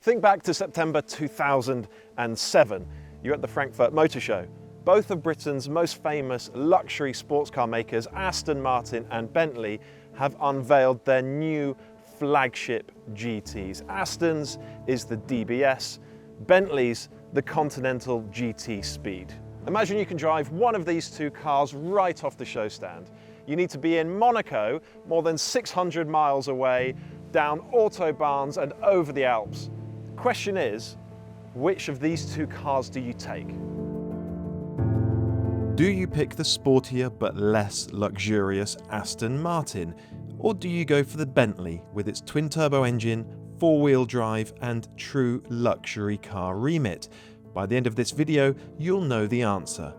Think back to September 2007. You're at the Frankfurt Motor Show. Both of Britain's most famous luxury sports car makers, Aston Martin and Bentley, have unveiled their new flagship GTs. Aston's is the DBS, Bentley's the Continental GT Speed. Imagine you can drive one of these two cars right off the show stand. You need to be in Monaco, more than 600 miles away, down autobahns and over the Alps. Question is, which of these two cars do you take? Do you pick the sportier but less luxurious Aston Martin? Or do you go for the Bentley with its twin-turbo engine, four-wheel drive and true luxury car remit? By the end of this video, you'll know the answer.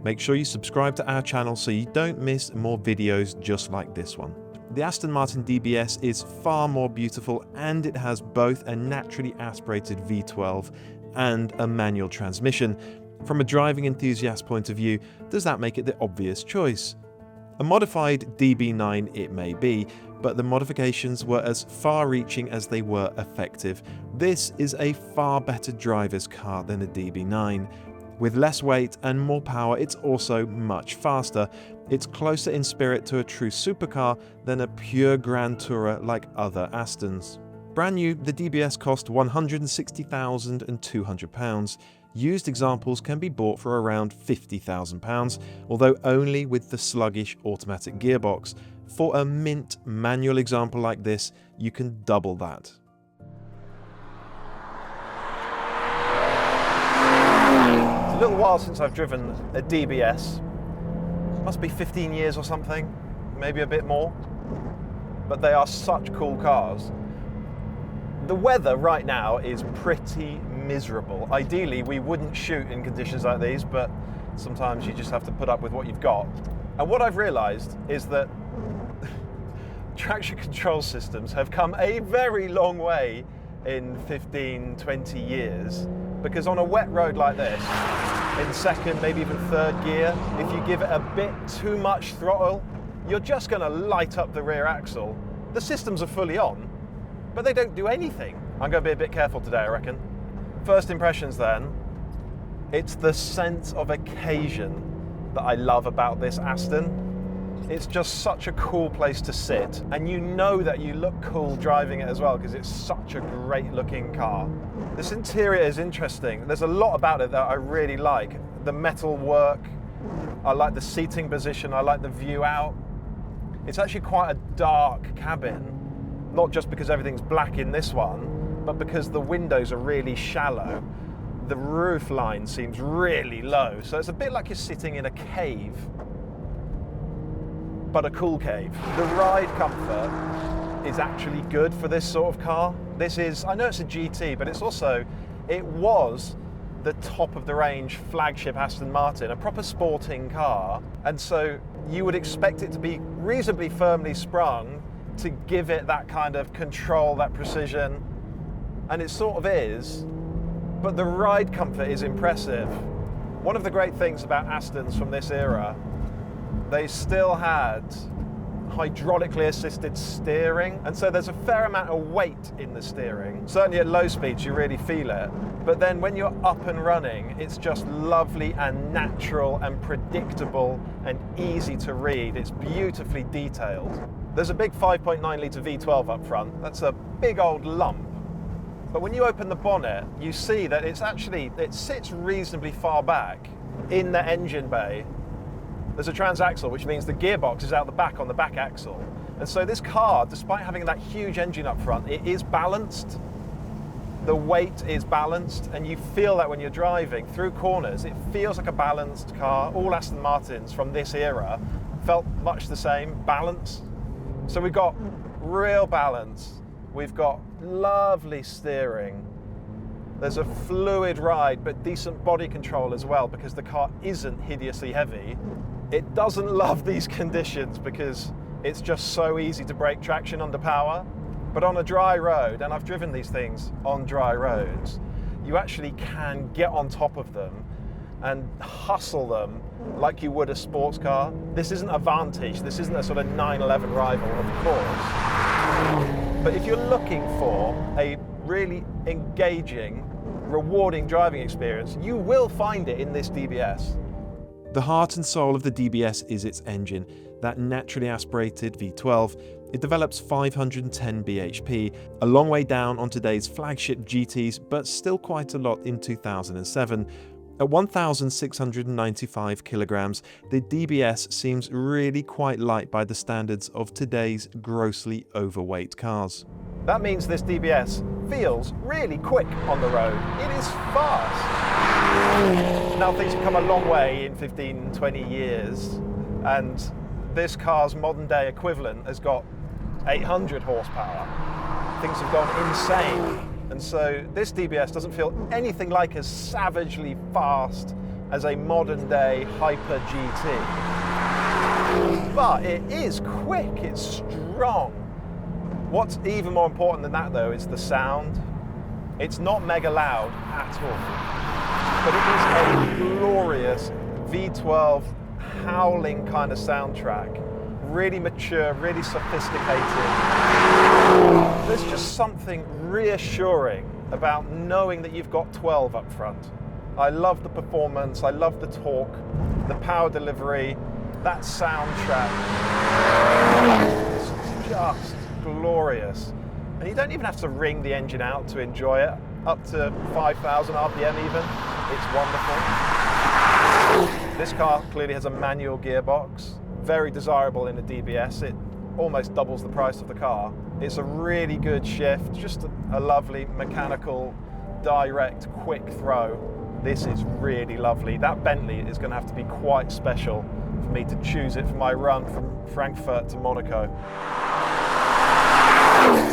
Make sure you subscribe to our channel so you don't miss more videos just like this one. The Aston Martin DBS is far more beautiful, and it has both a naturally aspirated V12 and a manual transmission. From a driving enthusiast point of view, does that make it the obvious choice? A modified DB9 it may be, but the modifications were as far-reaching as they were effective. This is a far better driver's car than a DB9. With less weight and more power, it's also much faster. It's closer in spirit to a true supercar than a pure Grand Tourer like other Astons. Brand new, the DBS cost £160,200. Used examples can be bought for around £50,000, although only with the sluggish automatic gearbox. For a mint manual example like this, you can double that. It's a little while since I've driven a DBS. Must be 15 years or something, maybe a bit more. But they are such cool cars. The weather right now is pretty miserable. Ideally, we wouldn't shoot in conditions like these, but sometimes you just have to put up with what you've got. And what I've realized is that traction control systems have come a very long way in 15, 20 years, because on a wet road like this, in second, maybe even third gear, if you give it a bit too much throttle, you're just going to light up the rear axle. The systems are fully on, but they don't do anything. I'm going to be a bit careful today, I reckon. First impressions then, it's the sense of occasion that I love about this Aston. It's just such a cool place to sit, and you know that you look cool driving it as well because it's such a great looking car. This interior is interesting. There's a lot about it that I really like. The metal work, I like the seating position, I like the view out. It's actually quite a dark cabin, not just because everything's black in this one, but because the windows are really shallow. The roof line seems really low, so it's a bit like you're sitting in a cave, but a cool cave. The ride comfort is actually good for this sort of car. This is, I know it's a GT, but it was the top of the range flagship Aston Martin, a proper sporting car. And so you would expect it to be reasonably firmly sprung to give it that kind of control, that precision. And it sort of is, but the ride comfort is impressive. One of the great things about Astons from this era, they still had hydraulically assisted steering, and so there's a fair amount of weight in the steering. Certainly at low speeds you really feel it, but then when you're up and running, it's just lovely and natural and predictable and easy to read. It's beautifully detailed. There's a big 5.9 litre V12 up front. That's a big old lump. But when you open the bonnet, you see that it sits reasonably far back in the engine bay. There's a transaxle, which means the gearbox is out the back on the back axle. And so this car, despite having that huge engine up front, it is balanced. The weight is balanced, and you feel that when you're driving through corners. It feels like a balanced car. All Aston Martins from this era felt much the same, balanced. So we've got real balance. We've got lovely steering. There's a fluid ride, but decent body control as well, because the car isn't hideously heavy. It doesn't love these conditions because it's just so easy to break traction under power. But on a dry road, and I've driven these things on dry roads, you actually can get on top of them and hustle them like you would a sports car. This isn't a Vantage, this isn't a sort of 911 rival, of course. But if you're looking for a really engaging, rewarding driving experience, you will find it in this DBS. The heart and soul of the DBS is its engine, that naturally aspirated V12. It develops 510 bhp, a long way down on today's flagship GTs, but still quite a lot in 2007. At 1,695 kilograms, the DBS seems really quite light by the standards of today's grossly overweight cars. That means this DBS feels really quick on the road. It is fast. Now things have come a long way in 15, 20 years, and this car's modern day equivalent has got 800 horsepower. Things have gone insane. And so this DBS doesn't feel anything like as savagely fast as a modern day Hyper GT. But it is quick, it's strong. What's even more important than that though is the sound. It's not mega loud at all, but it is a glorious V12 howling kind of soundtrack. Really mature, really sophisticated. There's just something reassuring about knowing that you've got 12 up front. I love the performance, I love the torque, the power delivery, that soundtrack. It's just glorious. And you don't even have to wring the engine out to enjoy it. Up to 5,000 RPM even, it's wonderful. This car clearly has a manual gearbox. Very desirable in a DBS. It almost doubles the price of the car. It's a really good shift, just a lovely mechanical, direct, quick throw. This is really lovely. That Bentley is going to have to be quite special for me to choose it for my run from Frankfurt to Monaco.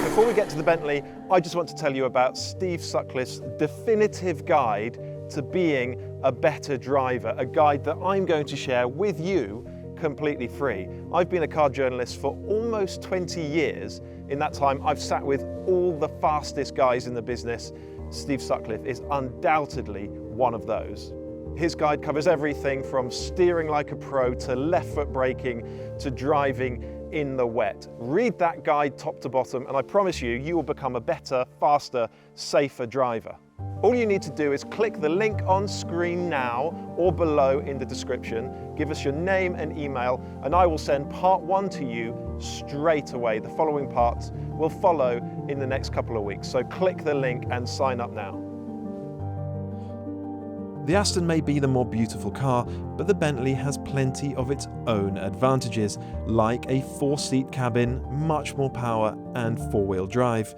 Before we get to the Bentley, I just want to tell you about Steve Sutcliffe's definitive guide to being a better driver, a guide that I'm going to share with you completely free. I've been a car journalist for almost 20 years. In that time, I've sat with all the fastest guys in the business. Steve Sutcliffe is undoubtedly one of those. His guide covers everything from steering like a pro to left foot braking to driving in the wet. Read that guide top to bottom and I promise you, you will become a better, faster, safer driver. All you need to do is click the link on screen now or below in the description, give us your name and email, and I will send part 1 to you straight away. The following parts will follow in the next couple of weeks, so click the link and sign up now. The Aston may be the more beautiful car, but the Bentley has plenty of its own advantages, like a 4-seat cabin, much more power, and 4-wheel drive.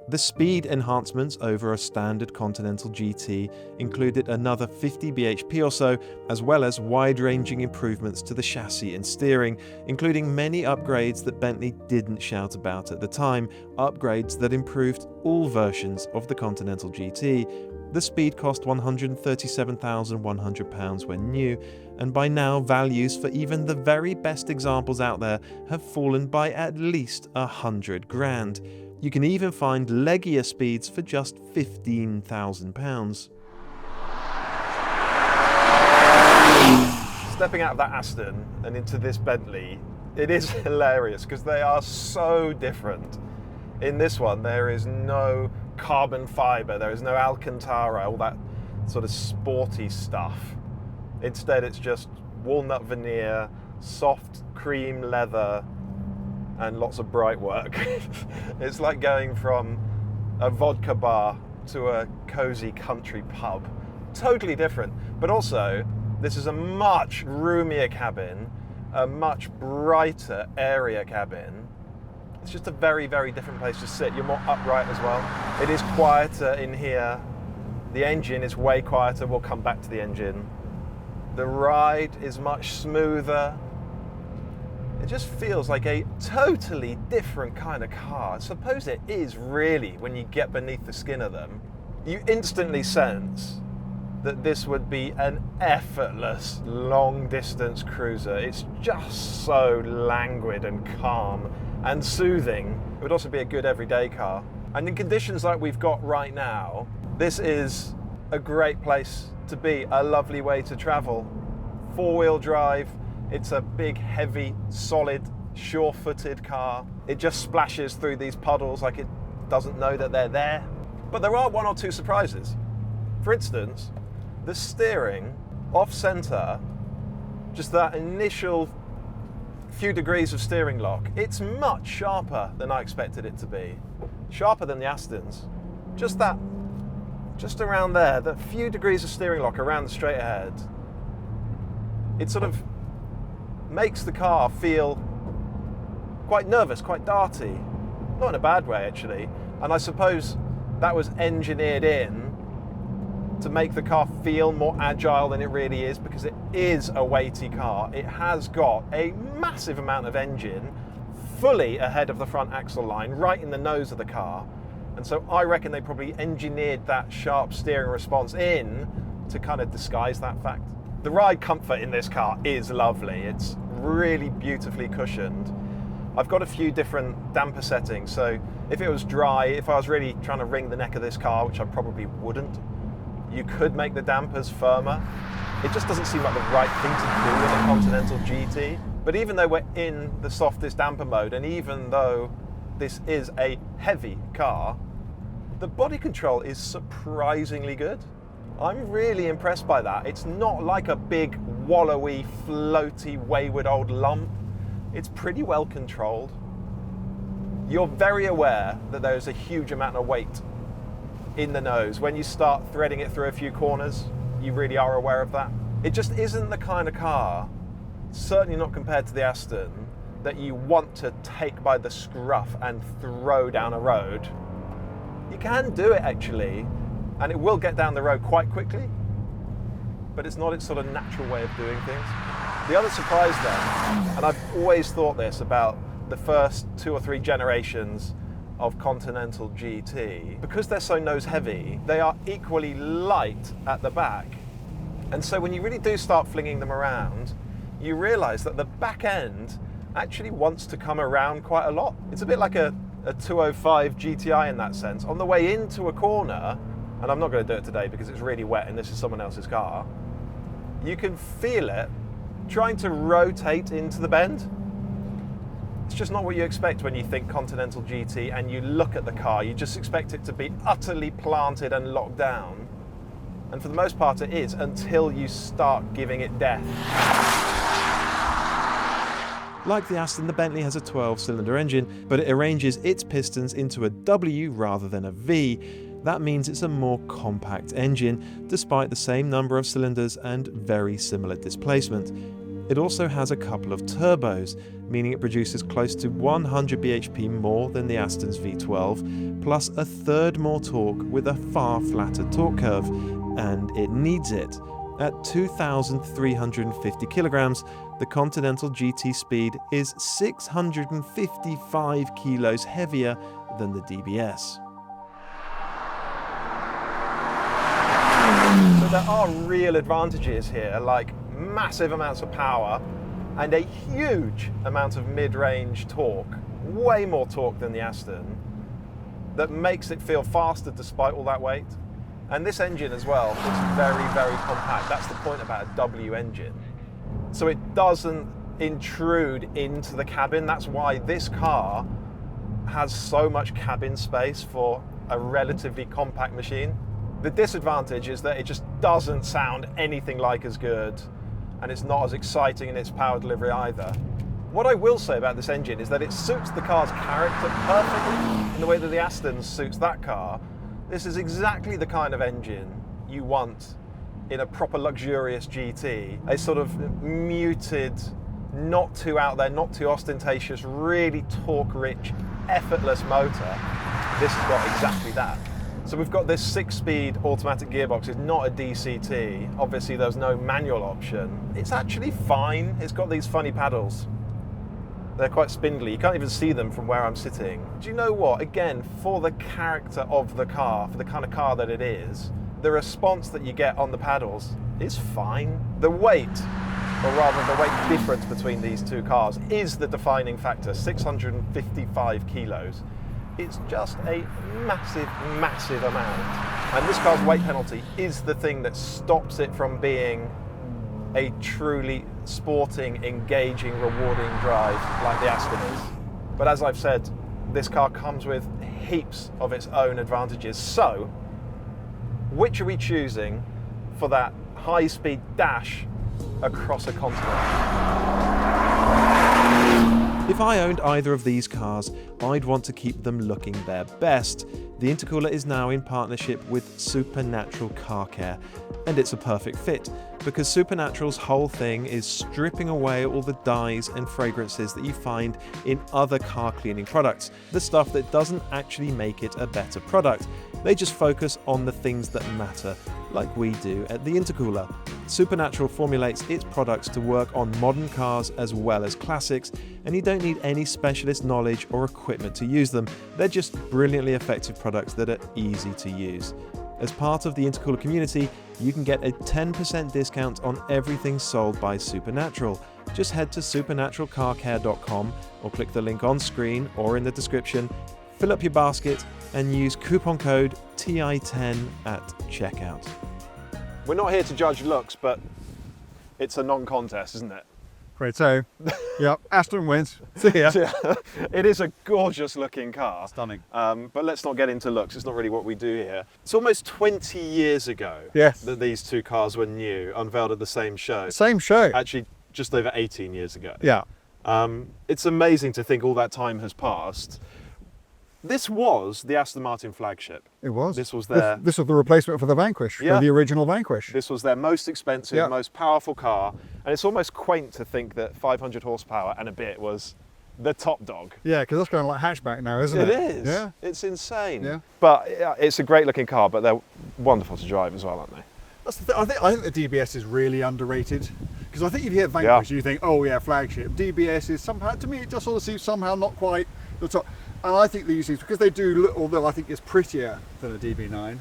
The speed enhancements over a standard Continental GT included another 50 bhp or so, as well as wide-ranging improvements to the chassis and steering, including many upgrades that Bentley didn't shout about at the time, upgrades that improved all versions of the Continental GT. The Speed cost £137,100 when new, and by now values for even the very best examples out there have fallen by at least £100,000. You can even find leggier Speeds for just £15,000. Stepping out of that Aston and into this Bentley, it is hilarious because they are so different. In this one, there is no carbon fibre, there is no Alcantara, all that sort of sporty stuff. Instead, it's just walnut veneer, soft cream leather, and lots of bright work. It's like going from a vodka bar to a cozy country pub. Totally different, but also this is a much roomier cabin, a much brighter, airier cabin. It's just a very, very different place to sit. You're more upright as well. It is quieter in here. The engine is way quieter. We'll come back to the engine. The ride is much smoother. It just feels like a totally different kind of car. I suppose it is really when you get beneath the skin of them. You instantly sense that this would be an effortless long-distance cruiser. It's just so languid and calm and soothing. It would also be a good everyday car. And in conditions like we've got right now, this is a great place to be, a lovely way to travel. 4-wheel drive, it's a big, heavy, solid, sure-footed car. It just splashes through these puddles like it doesn't know that they're there. But there are one or two surprises. For instance, the steering off-center, just that initial few degrees of steering lock, it's much sharper than I expected it to be. Sharper than the Astons. Just around there, the few degrees of steering lock around the straight ahead, it sort of makes the car feel quite nervous, quite darty. Not in a bad way, actually. And I suppose that was engineered in to make the car feel more agile than it really is, because it is a weighty car. It has got a massive amount of engine fully ahead of the front axle line, right in the nose of the car. And so I reckon they probably engineered that sharp steering response in to kind of disguise that fact. The ride comfort in this car is lovely. It's really beautifully cushioned. I've got a few different damper settings, so if it was dry, if I was really trying to wring the neck of this car, which I probably wouldn't, you could make the dampers firmer. It just doesn't seem like the right thing to do in a Continental GT. But even though we're in the softest damper mode, and even though this is a heavy car, the body control is surprisingly good. I'm really impressed by that. It's not like a big, wallowy, floaty, wayward old lump. It's pretty well controlled. You're very aware that there's a huge amount of weight in the nose. When you start threading it through a few corners, you really are aware of that. It just isn't the kind of car, certainly not compared to the Aston, that you want to take by the scruff and throw down a road. You can do it actually, and it will get down the road quite quickly, but it's not its sort of natural way of doing things. The other surprise then, and I've always thought this about the first 2 or 3 generations of Continental GT, because they're so nose heavy, they are equally light at the back. And so when you really do start flinging them around, you realize that the back end actually wants to come around quite a lot. It's a bit like a 205 GTI in that sense. On the way into a corner, and I'm not going to do it today because it's really wet and this is someone else's car, you can feel it trying to rotate into the bend. It's just not what you expect when you think Continental GT and you look at the car. You just expect it to be utterly planted and locked down. And for the most part it is, until you start giving it death. Like the Aston, the Bentley has a 12-cylinder engine, but it arranges its pistons into a W rather than a V. That means it's a more compact engine, despite the same number of cylinders and very similar displacement. It also has a couple of turbos, meaning it produces close to 100 bhp more than the Aston's V12, plus a third more torque with a far flatter torque curve, and it needs it. At 2,350 kilograms, the Continental GT Speed is 655 kilos heavier than the DBS. So there are real advantages here, like massive amounts of power and a huge amount of mid-range torque, way more torque than the Aston, that makes it feel faster despite all that weight. And this engine as well is very, very compact. That's the point about a W engine. So it doesn't intrude into the cabin. That's why this car has so much cabin space for a relatively compact machine. The disadvantage is that it just doesn't sound anything like as good, and it's not as exciting in its power delivery either. What I will say about this engine is that it suits the car's character perfectly in the way that the Aston suits that car. This is exactly the kind of engine you want in a proper luxurious GT. A sort of muted, not too out there, not too ostentatious, really torque-rich, effortless motor. This has got exactly that. So we've got this 6-speed automatic gearbox. It's not a DCT. Obviously there's no manual option. It's actually fine. It's got these funny paddles. They're quite spindly. You can't even see them from where I'm sitting. Do you know what? Again, for the character of the car, for the kind of car that it is, the response that you get on the paddles is fine. The weight, or rather the weight difference between these two cars, is the defining factor, 655 kilos. It's just a massive, massive amount. And this car's weight penalty is the thing that stops it from being a truly sporting, engaging, rewarding drive like the Aston is. But as I've said, this car comes with heaps of its own advantages. So, which are we choosing for that high-speed dash across a continent? If I owned either of these cars, I'd want to keep them looking their best. The intercooler is now in partnership with Supernatural Car Care, and it's a perfect fit because Supernatural's whole thing is stripping away all the dyes and fragrances that you find in other car cleaning products, the stuff that doesn't actually make it a better product. They just focus on the things that matter, like we do at the intercooler. Supernatural formulates its products to work on modern cars as well as classics, and you don't need any specialist knowledge or equipment to use them. They're just brilliantly effective products that are easy to use. As part of the intercooler community, you can get a 10% discount on everything sold by Supernatural. Just head to supernaturalcarcare.com or click the link on screen or in the description, fill up your basket and use coupon code TI10 at checkout. We're not here to judge looks, but it's a non-contest, isn't it? Great, so, yep, Aston wins. See ya. It is a gorgeous looking car. Stunning. But let's not get into looks, it's not really what we do here. It's almost 20 years ago that these two cars were new, unveiled at the same show. Same show. Actually, just over 18 years ago. Yeah. It's amazing to think all that time has passed. This was the Aston Martin flagship. It was. This was their... This was the replacement for the Vanquish, for the original Vanquish. This was their most expensive, most powerful car. And it's almost quaint to think that 500 horsepower and a bit was the top dog. Yeah, because that's kind of like hatchback now, isn't it? It is. Yeah. It's insane. Yeah. But it's a great looking car, but they're wonderful to drive as well, aren't they? That's the thing. I think the DBS is really underrated. Because I think if you hear Vanquish, you think, oh yeah, flagship. DBS is somehow, to me, it just sort of seems somehow not quite the top. And I think these things, because they do look, although I think it's prettier than a DB9,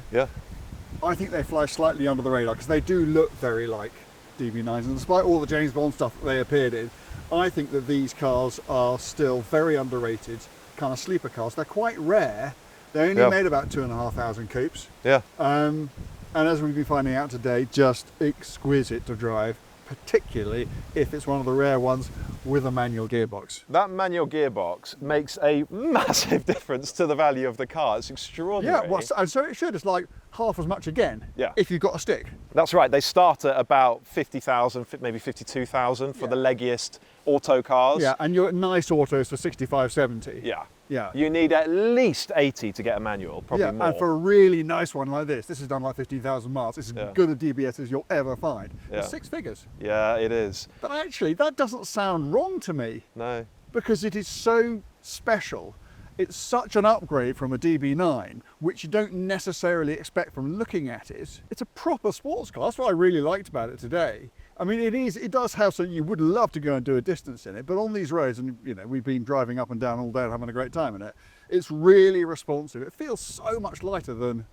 I think they fly slightly under the radar because they do look very like DB9s. And despite all the James Bond stuff that they appeared in, I think that these cars are still very underrated, kind of sleeper cars. They're quite rare. They only made about 2,500 coupes. Yeah. And as we've been finding out today, just exquisite to drive, particularly if it's one of the rare ones with a manual gearbox. That manual gearbox makes a massive difference to the value of the car. It's extraordinary. Yeah, well, and so it should. It's like half as much again if you've got a stick. That's right. They start at about 50,000, maybe 52,000 for the leggiest auto cars. Yeah, and you're at nice autos for 65, 70. Yeah. Yeah. You need at least 80 to get a manual, probably more. And for a really nice one like this is done like 15,000 miles. It's as good a DBS as you'll ever find. It's 6 figures. Yeah, it is. But actually, that doesn't sound wrong to me. No. Because it is so special. It's such an upgrade from a DB9, which you don't necessarily expect from looking at it. It's a proper sports car. That's what I really liked about it today. I mean, it does have something you would love to go and do a distance in it, but on these roads, and you know, we've been driving up and down all day and having a great time in it, it's really responsive. It feels so much lighter than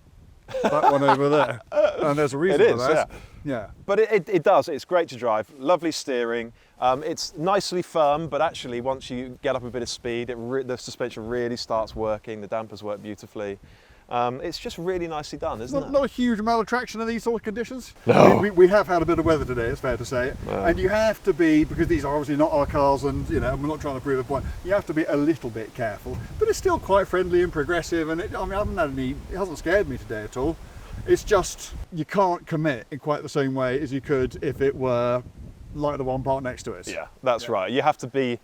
that one over there. And there's a reason for that. Yeah. But it does. It's great to drive. Lovely steering. It's nicely firm, but actually once you get up a bit of speed, the suspension really starts working. The dampers work beautifully. It's just really nicely done, isn't it? Not a huge amount of traction in these sort of conditions. No. We have had a bit of weather today, it's fair to say. No. And you have to be, because these are obviously not our cars and you know, we're not trying to prove a point, you have to be a little bit careful. But it's still quite friendly and progressive, and it hasn't scared me today at all. It's just, you can't commit in quite the same way as you could if it were like the one parked next to us. Yeah, that's right. You have to be,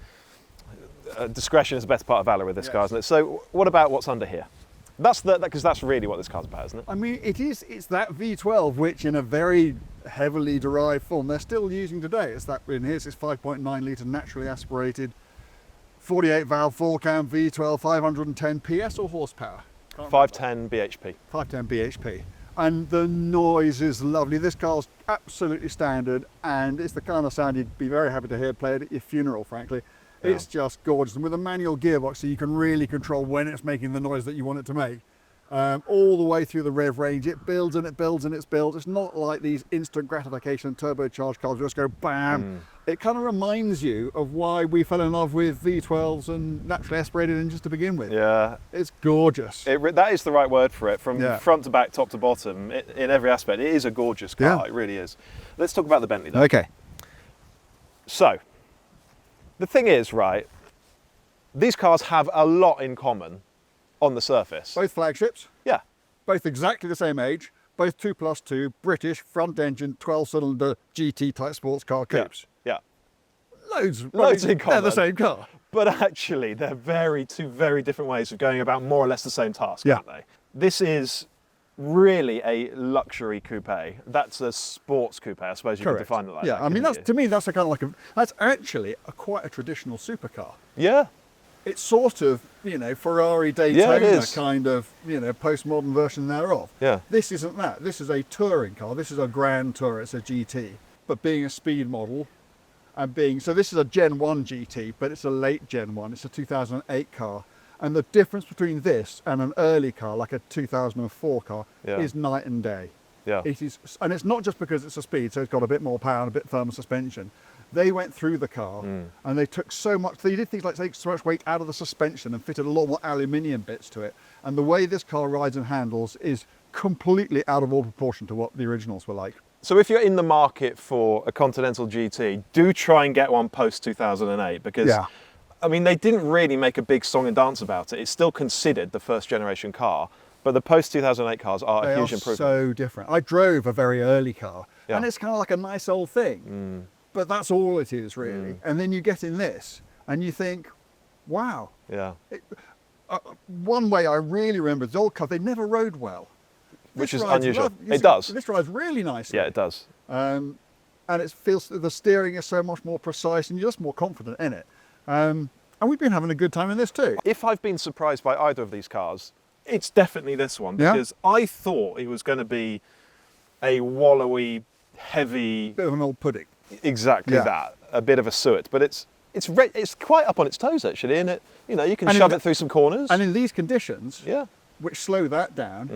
discretion is the best part of valor with this car, isn't it? So what about what's under here? Because that's really what this car's about, isn't it? I mean, it's that V12, which in a very heavily derived form, they're still using today. It's that in here, it's 5.9 litre naturally aspirated, 48 valve, 4-cam V12, 510 PS or horsepower? 510 bhp. 510 bhp. And the noise is lovely. This car's absolutely standard, and it's the kind of sound you'd be very happy to hear played at your funeral, frankly. Yeah. It's just gorgeous, and with a manual gearbox, so you can really control when it's making the noise that you want it to make. All the way through the rev range, it builds and it builds and it's built. It's not like these instant gratification turbocharged cars just go bam. It kind of reminds you of why we fell in love with V12s and naturally aspirated engines to begin with. Yeah. It's gorgeous. That is the right word for it, from front to back, top to bottom, in every aspect. It is a gorgeous car, it really is. Let's talk about the Bentley though. Okay. So, the thing is, right, these cars have a lot in common on the surface. Both flagships, Yeah. both exactly the same age, both 2+2 British front engine 12-cylinder GT type sports car coupes. Yeah. Loads Loads probably, in common. They're the same car. But actually, they're two very different ways of going about more or less the same task, Yeah. aren't they? This is really a luxury coupe. That's a sports coupe, I suppose you could Correct. define it like yeah, that. I mean, couldn't that's, you? to me, that's a kind of like that's actually quite a traditional supercar. Yeah. It's sort of, you know, Ferrari Yeah, it Daytona is. kind of, you know, postmodern version thereof. Yeah. This isn't that. This is a touring car. This is a Grand Tour. It's a GT. But being a speed model and being, so this is a Gen 1 GT, but it's a late Gen 1. It's a 2008 car. And the difference between this and an early car, like a 2004 car, Yeah. is night and day. Yeah. It is, and it's not just because it's a speed, so it's got a bit more power and a bit firmer suspension. They went through the car and they took so much, they did things like take so much weight out of the suspension and fitted a lot more aluminium bits to it. And the way this car rides and handles is completely out of all proportion to what the originals were like. So if you're in the market for a Continental GT, do try and get one post 2008 because, Yeah. I mean, they didn't really make a big song and dance about it. It's still considered the first generation car, but the post 2008 cars are They a huge are improvement. so different. I drove a very early car Yeah. and it's kind of like a nice old thing, but that's all it is really. And then you get in this and you think, wow. Yeah. One way I really remember the old car, they never rode well. Which This is rides unusual. you It see, does. This rides really nicely. Yeah, it does. And it feels the steering is so much more precise and you're just more confident in it. And we've been having a good time in this too. If I've been surprised by either of these cars, it's definitely this one Yeah. because I thought it was going to be a wallowy, heavy, Bit of an old pudding. exactly Yeah. that, a bit of a suet, but it's quite up on its toes actually, and you can And shove in it through some corners. And in these conditions, Yeah. which slow that down,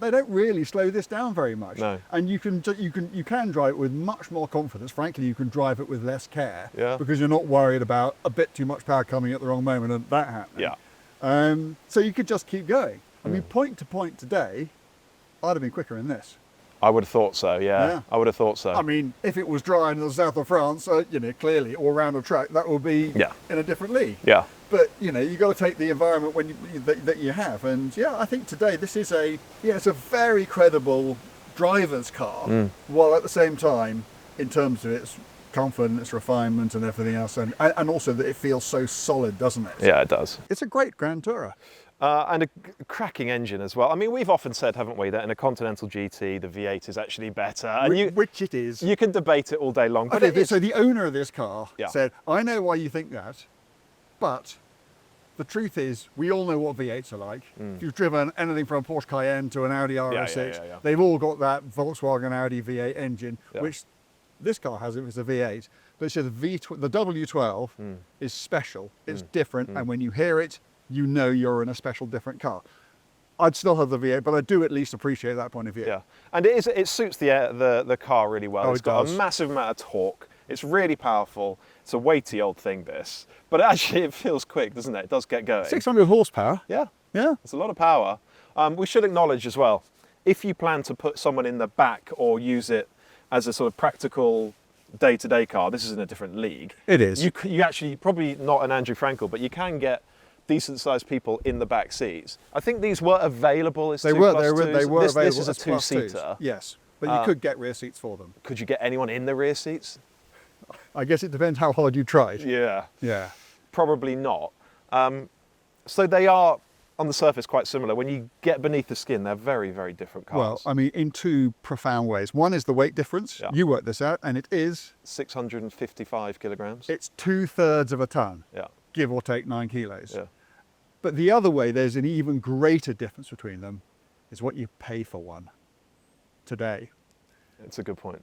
they don't really slow this down very much. No. And you can drive it with much more confidence. Frankly, you can drive it with less care Yeah. because you're not worried about a bit too much power coming at the wrong moment and that happening. Yeah. So you could just keep going. I mean, point to point today, I'd have been quicker in this. I would have thought so, yeah. I would have thought so. I mean, if it was dry in the south of France, clearly, or around a track, that would be Yeah. in a different league. Yeah. But you've got to take the environment that you have, and yeah, I think today this is it's a very credible driver's car, while at the same time, in terms of its comfort and its refinement and everything else, and also that it feels so solid, doesn't it? Yeah, it does. It's a great Grand Tourer. And a cracking engine as well. I mean, we've often said, haven't we, that in a Continental GT, the V8 is actually better. And Which it is. you can debate it all day long. But Okay, so the owner of this car Yeah. said, I know why you think that, but the truth is, we all know what V8s are like. If you've driven anything from a Porsche Cayenne to an Audi RS6, yeah. they've all got that Volkswagen Audi V8 engine, Yeah. which this car has if it's a V8. But it's just the W12 is special, it's different, and when you hear it, you know you're in a special, different car. I'd still have the V8, but I do at least appreciate that point of view. Yeah, and it suits the car really well. Oh, It's it got does. a massive amount of torque. It's really powerful. It's a weighty old thing, this. But actually, it feels quick, doesn't it? It does get going. 600 horsepower. Yeah, Yeah. it's a lot of power. We should acknowledge as well, if you plan to put someone in the back or use it as a sort of practical day-to-day car, this is in a different league. It is. You actually, probably not an Andrew Frankel, but you can get decent-sized people in the back seats. I think these were available as They 2+2s. were available. This is a as plus twos. two-seater. Yes, but you could get rear seats for them. Could you get anyone in the rear seats? I guess it depends how hard you tried. Yeah, Yeah. probably not. So they are, on the surface, quite similar. When you get beneath the skin, they're very, very different cars. Well, I mean, in two profound ways. One is the weight difference. Yeah. You worked this out, and it is, 655 kilograms. it's 2/3 of a ton, Yeah, give or take 9 kilos. yeah. But the other way, there's an even greater difference between them, is what you pay for one today. It's a good point.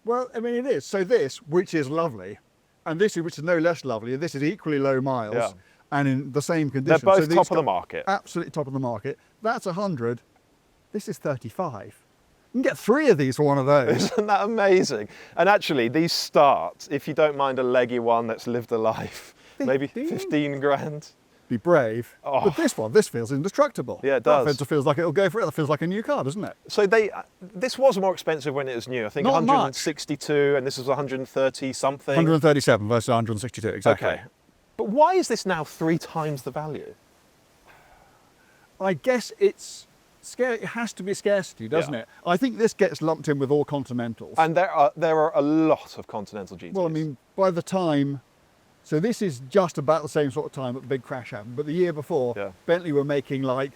Well, I mean, it is. So this, which is lovely, and this, which is no less lovely, and this is equally low miles, Yeah. and in the same They're conditions. both So these top of the got- market. Absolutely top of the market. That's 100. This is 35. You can get 3 of these for one of those. Isn't that amazing? And actually, these start, if you don't mind a leggy one that's lived a life, maybe 15 grand. Be brave. Oh. But this feels indestructible. Yeah, it That does. feels like it'll go for it. That feels like a new car, doesn't it? So this was more expensive when it was new. I think Not much. 162, and this was 130 something. 137 versus 162, exactly. Okay. But why is this now 3 times the value? I guess it's it has to be scarcity, doesn't Yeah. it? I think this gets lumped in with all Continentals. And there are a lot of Continental GTs. Well, I mean, by the time, so this is just about the same sort of time that the big crash happened, but the year before, Yeah. Bentley were making like,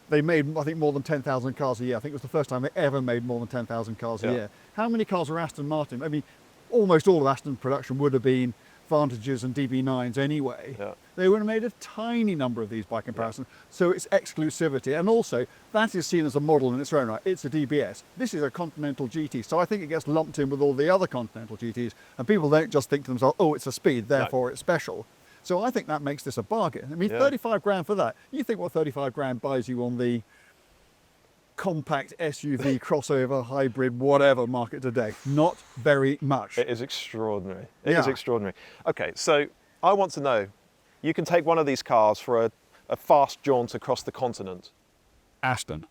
they made, I think, more than 10,000 cars a year. I think it was the first time they ever made more than 10,000 cars a Yeah. year. How many cars were Aston Martin? I mean, almost all of Aston production would have been Vantages and DB9s anyway. Yeah. They would have made a tiny number of these by comparison. So it's exclusivity. And also, that is seen as a model in its own right. It's a DBS. This is a Continental GT. So I think it gets lumped in with all the other Continental GTs. And people don't just think to themselves, oh, it's a Speed, therefore it's special. So I think that makes this a bargain. I mean, Yeah. 35 grand for that. You think what 35 grand buys you on the compact SUV, crossover, hybrid, whatever market today? Not very much. It is extraordinary. It is Yeah. extraordinary. Okay, so I want to know, you can take one of these cars for a fast jaunt across the continent Aston.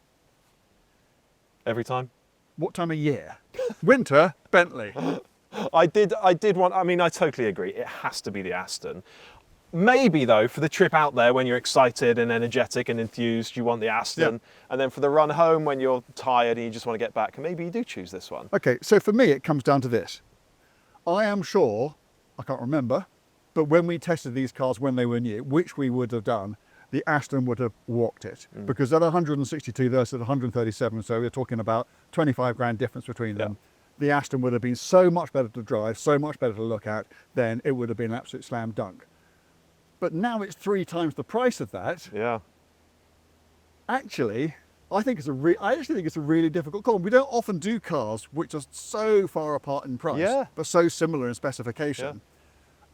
every time? What time of year? Winter, Bentley. I did want, I mean, I totally agree. It has to be the Aston. Maybe though, for the trip out there when you're excited and energetic and enthused, you want the Aston. Yeah. And then for the run home when you're tired and you just want to get back, maybe you do choose this one. Okay, so for me, it comes down to this. I am sure, I can't remember, but when we tested these cars when they were new, which we would have done, the Aston would have walked it. Because at 162 versus 137, so we're talking about 25 grand difference between them. The Aston would have been so much better to drive, so much better to look at, then it would have been an absolute slam dunk. But now it's 3 times the price of that. Yeah. Actually, I actually think it's a really difficult call. We don't often do cars which are so far apart in price, Yeah. but so similar in specification.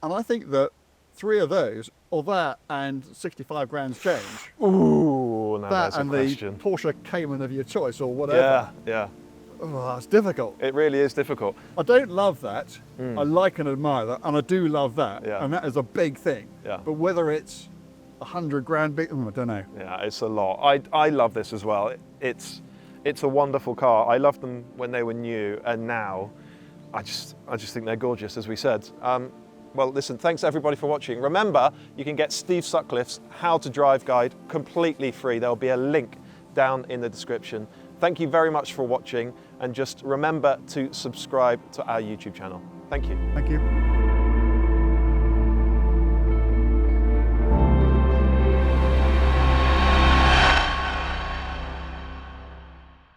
And I think that 3 of those, or that and 65 grand's change, Ooh, now that that's a and the question. Porsche Cayman of your choice or whatever. Yeah, yeah. Oh, that's difficult. It really is difficult. I don't love that. I like and admire that, and I do love that. Yeah. And that is a big thing. Yeah. But whether it's 100 grand big, I don't know. Yeah, it's a lot. I love this as well. It's a wonderful car. I loved them when they were new, and now I just think they're gorgeous, as we said. Well, listen, thanks everybody for watching. Remember, you can get Steve Sutcliffe's How to Drive guide completely free. There'll be a link down in the description. Thank you very much for watching, and just remember to subscribe to our YouTube channel. Thank you. Thank you.